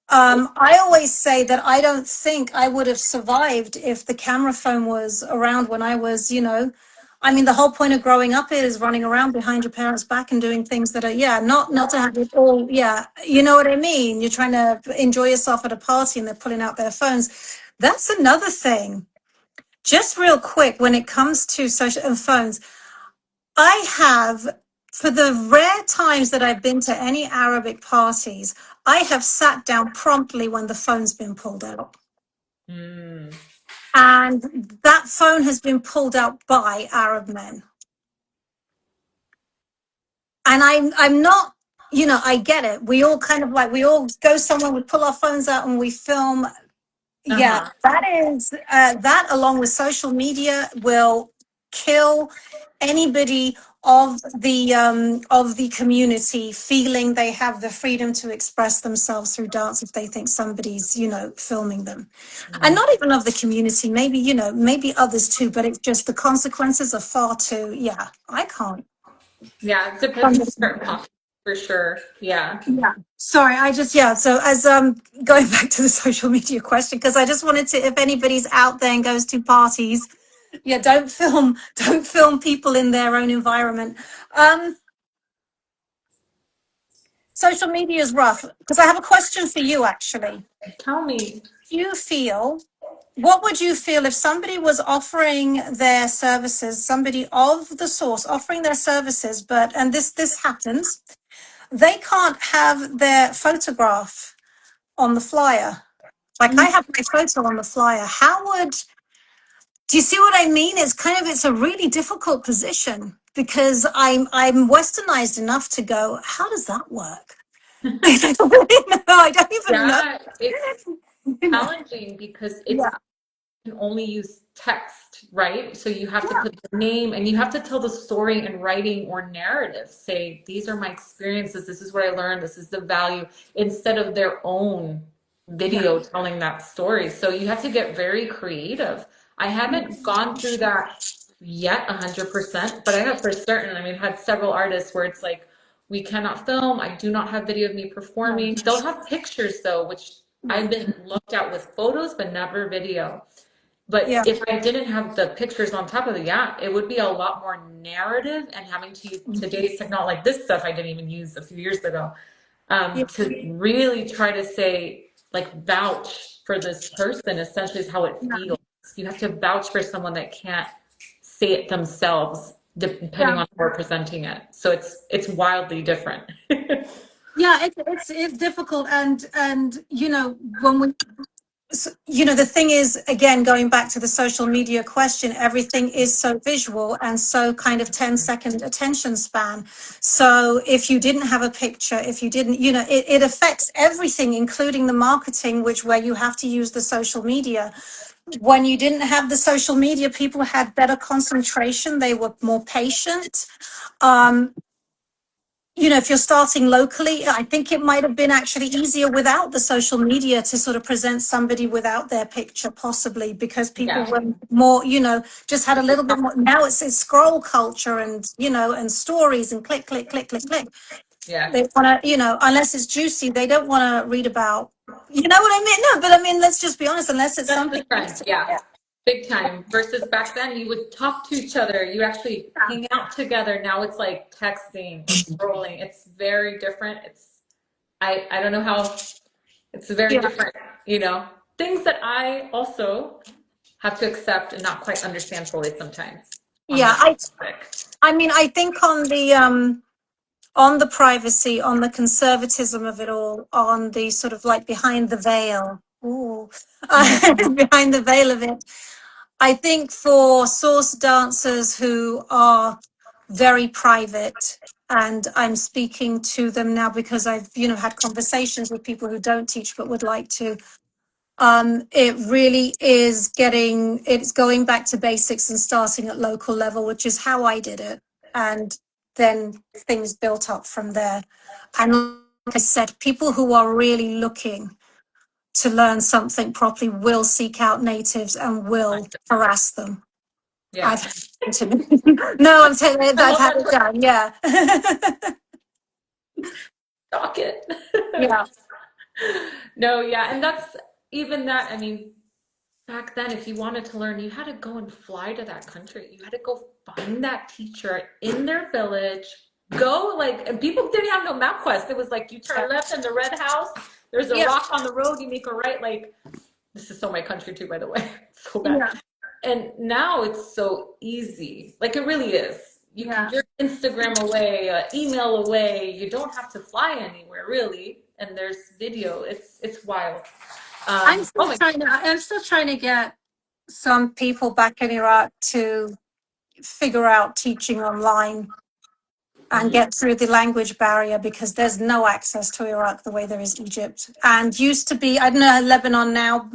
I always say that I don't think I would have survived if the camera phone was around when I was, I mean, the whole point of growing up is running around behind your parents' back and doing things that are, not to have it all. Yeah. You know what I mean? You're trying to enjoy yourself at a party and they're pulling out their phones. That's another thing. Just real quick, when it comes to social phones, I have, for the rare times that I've been to any Arabic parties, I have sat down promptly when the phone's been pulled out. Mm. And that phone has been pulled out by Arab men. And I'm not, I get it. We all we all go somewhere, we pull our phones out and we film. Yeah, Uh-huh. that along with social media will kill anybody of the community feeling they have the freedom to express themselves through dance if they think somebody's filming them. And not even of the community, maybe maybe others too, but it's just the consequences are far too. Yeah, I can't. Yeah, it depends on certain pockets for sure. Yeah. Yeah. Sorry, so as going back to the social media question, because I just wanted to, if anybody's out there and goes to parties, yeah, don't film people in their own environment. Social media is rough, because I have a question for you actually. Tell me. What would you feel if somebody was offering their services, somebody of the source offering their services, and this happens, they can't have their photograph on the flyer. Like I have my photo on the flyer. Do you see what I mean? It's a really difficult position because I'm westernized enough to go, how does that work? I don't even know. Yeah, it's challenging because Yeah, you can only use text, right? So you have to put the name and you have to tell the story in writing or narrative. Say, these are my experiences, this is what I learned, this is the value, instead of their own video telling that story. So you have to get very creative. I haven't gone through that yet 100%, but I know for certain, I mean, I've had several artists where it's like, we cannot film, I do not have video of me performing. They'll have pictures though, which I've been looked at with photos, but never video. yeah, But if I didn't have the pictures on top of it, yeah, it would be a lot more narrative and having to use today's technology, like this stuff I didn't even use a few years ago, yeah, to really try to say, like, vouch for this person, essentially is how it feels. You have to vouch for someone that can't say it themselves, depending yeah. on how we're presenting it. So it's wildly different. Yeah, it's difficult, and when we the thing is, again, going back to the social media question, everything is so visual and so kind of 10-second attention span. So if you didn't have a picture, if you didn't, it affects everything, including the marketing, where you have to use the social media. When you didn't have the social media, people had better concentration, they were more patient. you know, if you're starting locally, I think it might have been actually easier without the social media to sort of present somebody without their picture, possibly because people Yeah. were more, you know, just had a little bit more. Now it's scroll culture and, you know, and stories and click, click, click, click, click. Yeah. They want to, you know, unless it's juicy, they don't want to read about, you know what I mean? No, but I mean, let's just be honest, unless it's That's the something. trend. Yeah. Big time. Versus back then, you would talk to each other. You actually hang out together. Now it's like texting, scrolling. It's very different. I don't know how, it's very Yeah. different, you know, things that I also have to accept and not quite understand fully sometimes on Yeah. that topic. I mean, I think on the privacy, on the conservatism of it all, on the sort of like behind the veil, ooh, behind the veil of it. I think for source dancers who are very private, and I'm speaking to them now because I've, you know, had conversations with people who don't teach but would like to. It really is it's going back to basics and starting at local level, which is how I did it. And then things built up from there. And like I said, people who are really looking to learn something properly will seek out natives and will harass them. Yeah. I've no, I'm telling you, I I've love had that it term. done. Yeah. Stalk it. Yeah. No, yeah. And that's even that. I mean, back then, if you wanted to learn, you had to go and fly to that country. You had to go find that teacher in their village. Go like, and people didn't have no MapQuest. It was like you turn left in the red house. There's a Yeah. rock on the road. You make a right. Like this is so my country too, by the way. So bad. Yeah. And now it's so easy. Like it really is. Yeah. You're Instagram away, email away. You don't have to fly anywhere really. And there's video. It's wild. Oh my. I'm still trying to get some people back in Iraq to figure out teaching online and Mhm. get through the language barrier because there's no access to Iraq the way there is Egypt. And used to be, I don't know, Lebanon now,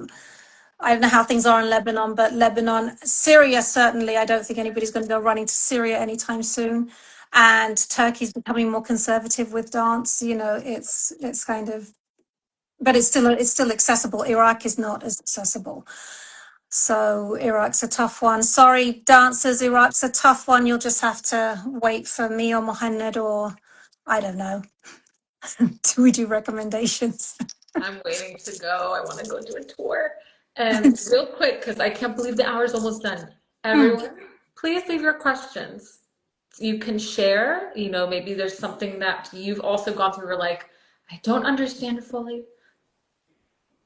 I don't know how things are in Lebanon, but Lebanon, Syria, certainly, I don't think anybody's going to go running to Syria anytime soon. And Turkey's becoming more conservative with dance. You know, it's kind of, but it's still accessible. Iraq is not as accessible. So Iraq's a tough one. Sorry, dancers, Iraq's a tough one. You'll just have to wait for me or Mohammed or I don't know. Do we do recommendations? I'm waiting to go. I want to go do a tour. And real quick, because I can't believe the hour's almost done. Mm, Everyone, please leave your questions. You can share, you know, maybe there's something that you've also gone through, or like, I don't understand it fully,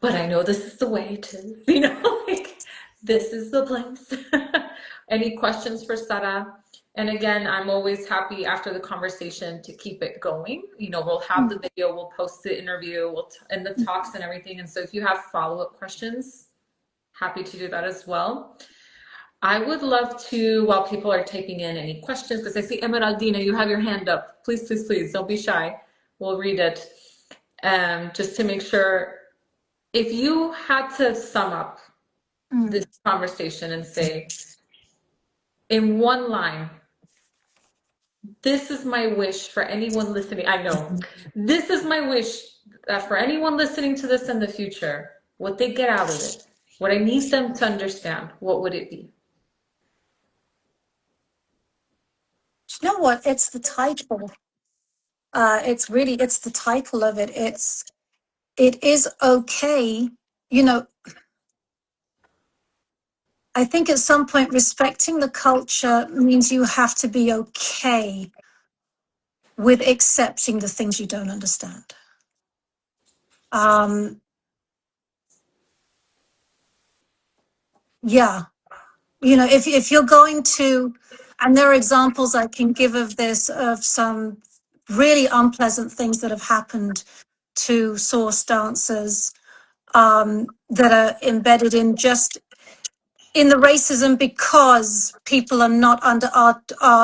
but I know this is the way to, you know, like this is the place. Any questions for Sara? And again, I'm always happy after the conversation to keep it going. You know, we'll have the video, we'll post the interview, and the talks and everything. And so if you have follow-up questions, happy to do that as well. I would love to, while people are typing in any questions, because I see Emeraldina, you have your hand up. Please, please, please, don't be shy. We'll read it. Just to make sure, if you had to sum up mm. this conversation and say, in one line, this is my wish for anyone listening. I know. This is my wish that for anyone listening to this in the future, what they get out of it, what I need them to understand, what would it be? Do you know what? It's the title. It's the title of it. It is okay. You know, I think at some point respecting the culture means you have to be okay with accepting the things you don't understand. Um, yeah, you know, if you're going to, and there are examples I can give of this, of some really unpleasant things that have happened to source dancers that are embedded in just in the racism because people are not under our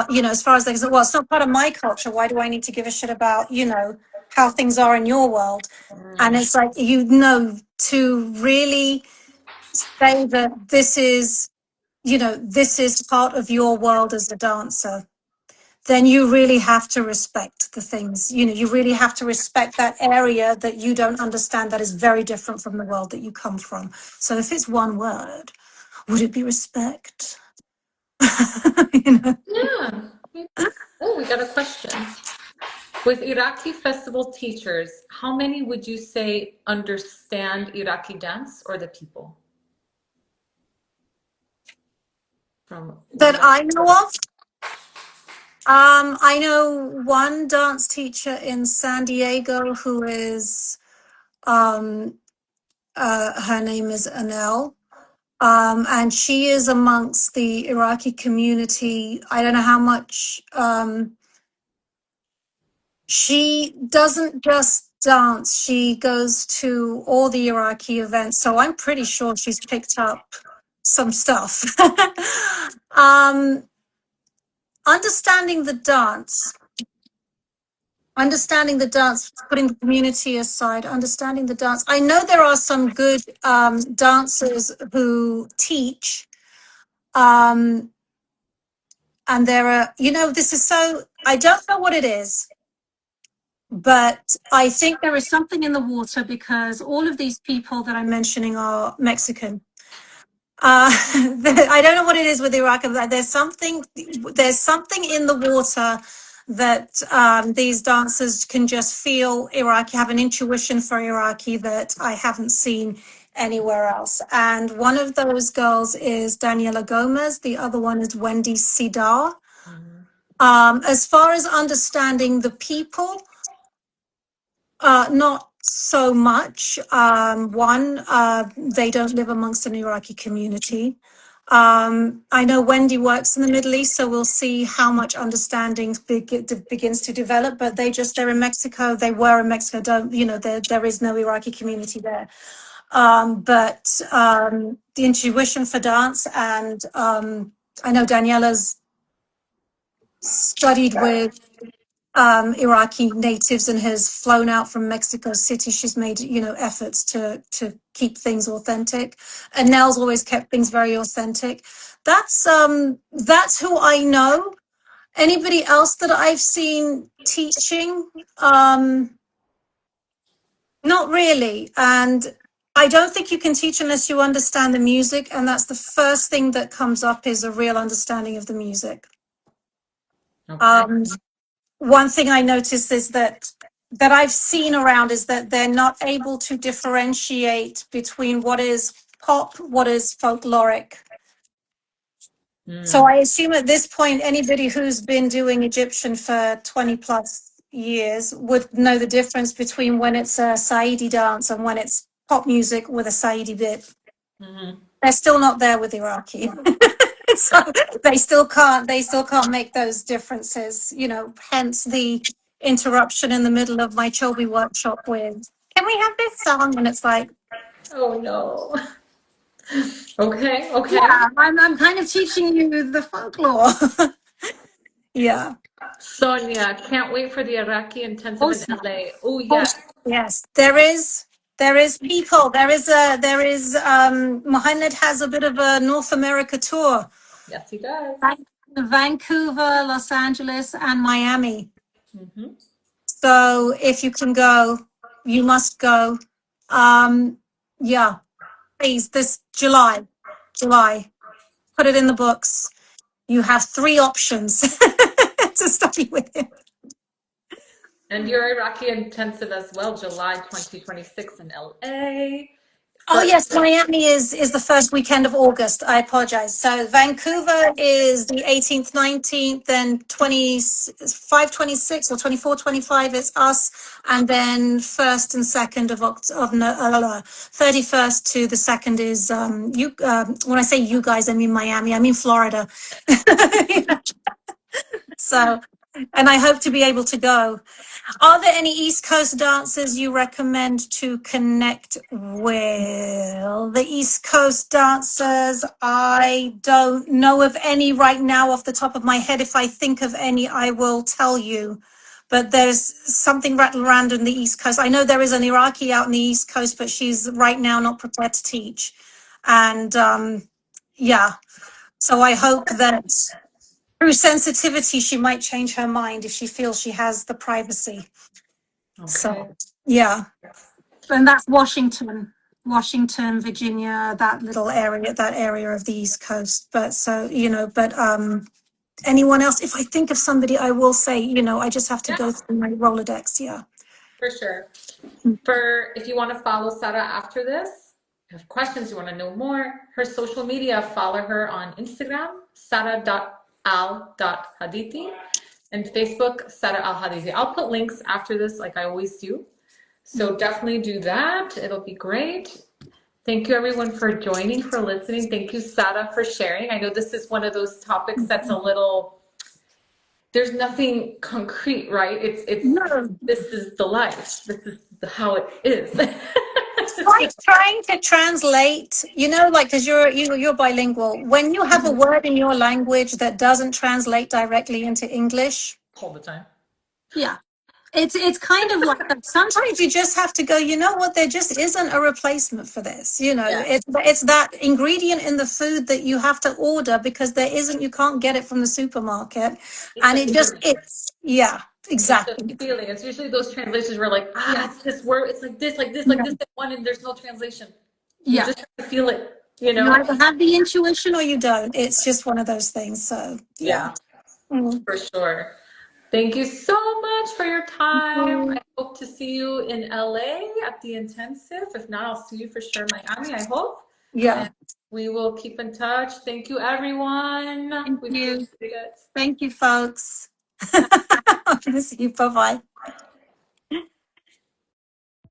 you know, as far as they say, well, it's not part of my culture. Why do I need to give a shit about, you know, how things are in your world? And it's like, you know, to really say that this is, you know, this is part of your world as a dancer. then you really have to respect the things, you really have to respect that area that you don't understand, that is very different from the world that you come from. So if it's one word, would it be respect? Yeah. Oh, we got a question. With Iraqi festival teachers, how many would you say understand Iraqi dance or the people? From That one. I know of. I know one dance teacher in San Diego who is, her name is Anel. And she is amongst the Iraqi community. I don't know how much. She doesn't just dance, she goes to all the Iraqi events. So I'm pretty sure she's picked up some stuff. um, understanding the dance, putting the community aside, understanding the dance. I know there are some good dancers who teach. And there are, this is so, I don't know what it is, but I think there is something in the water because all of these people that I'm mentioning are Mexican. I don't know what it is with Iraq. There's something in the water that these dancers can just feel Iraqi, have an intuition for Iraqi that I haven't seen anywhere else. And one of those girls is Daniela Gomez. The other one is Wendy Sidar. As far as understanding the people, not so much. They don't live amongst an Iraqi community. I know Wendy works in the Middle East, so we'll see how much understanding begins to develop, but they're in Mexico. They were in Mexico. There is no Iraqi community there. But the intuition for dance, and I know Daniela's studied with Iraqi natives and has flown out from Mexico City. She's made, efforts to keep things authentic. And Nell's always kept things very authentic. That's who I know. Anybody else that I've seen teaching? Not really. And I don't think you can teach unless you understand the music. And that's the first thing that comes up, is a real understanding of the music. Okay. One thing I noticed is that I've seen around is that they're not able to differentiate between what is pop, what is folkloric. So I assume at this point, anybody who's been doing Egyptian for 20 plus years would know the difference between when it's a Saidi dance and when it's pop music with a Saidi bit. They're still not there with Iraqi. So they still can't make those differences, hence the interruption in the middle of my Chobi workshop with, can we have this song? And it's like, oh no. Okay. yeah, I'm kind of teaching you the folklore. Yeah. Sonia, can't wait for the Iraqi intensive Awesome. in LA. Oh yes. Yes, there is people. Mohammed has a bit of a North America tour. Yes, he does. Vancouver, Los Angeles, and Miami. So if you can go, you must go. Yeah, please, this July, put it in the books. You have 3 options to study with him. And your Iraqi intensive as well, July 2026 in LA. Oh yes, Miami is the first weekend of August. I apologize. So Vancouver is the 18th, 19th, then 25, 26 or 24, 25 it's us, and then 1st and 2nd of October, 31st to the 2nd is you. When I say you guys, I mean Miami. I mean Florida. So, and I hope to be able to go. Are there any East Coast dancers you recommend to connect with? The East Coast dancers, I don't know of any right now off the top of my head. If I think of any, I will tell you. But there's something rattle around in the East Coast. I know there is an Iraqi out in the East Coast, but she's right now not prepared to teach. And yeah, so I hope that through sensitivity, she might change her mind if she feels she has the privacy. Okay. So, yeah. And that's Washington, Virginia, that little area, that area of the East Coast. But so, anyone else, if I think of somebody, I will say, I just have to go through my Rolodex. Yeah. For sure. If you want to follow Sara after this, have questions, you want to know more, her social media, follow her on Instagram, sara.al.hadithi, and Facebook, Sara Al-Hadithi. I'll put links after this like I always do. So definitely do that. It'll be great. Thank you everyone for joining, for listening. Thank you, Sara, for sharing. I know this is one of those topics that's a little, there's nothing concrete, right? This is the life. This is how it is. Like trying to translate, because you're bilingual. When you have a word in your language that doesn't translate directly into English, all the time. Yeah. It's kind of like that. Sometimes you just have to go, you know what, there just isn't a replacement for this. It's that ingredient in the food that you have to order because you can't get it from the supermarket. Yeah, exactly. It's a feeling. It's usually those translations where like, it's this word, it's like this, that one, and there's no translation. You just have to feel it, You either have the intuition or you don't. It's just one of those things. So yeah. For sure. Thank you so much for your time. I hope to see you in LA at the intensive. If not, I'll see you for sure in Miami, I hope. Yeah. And we will keep in touch. Thank you, everyone. Thank you. Thank you, folks. See you. Bye-bye.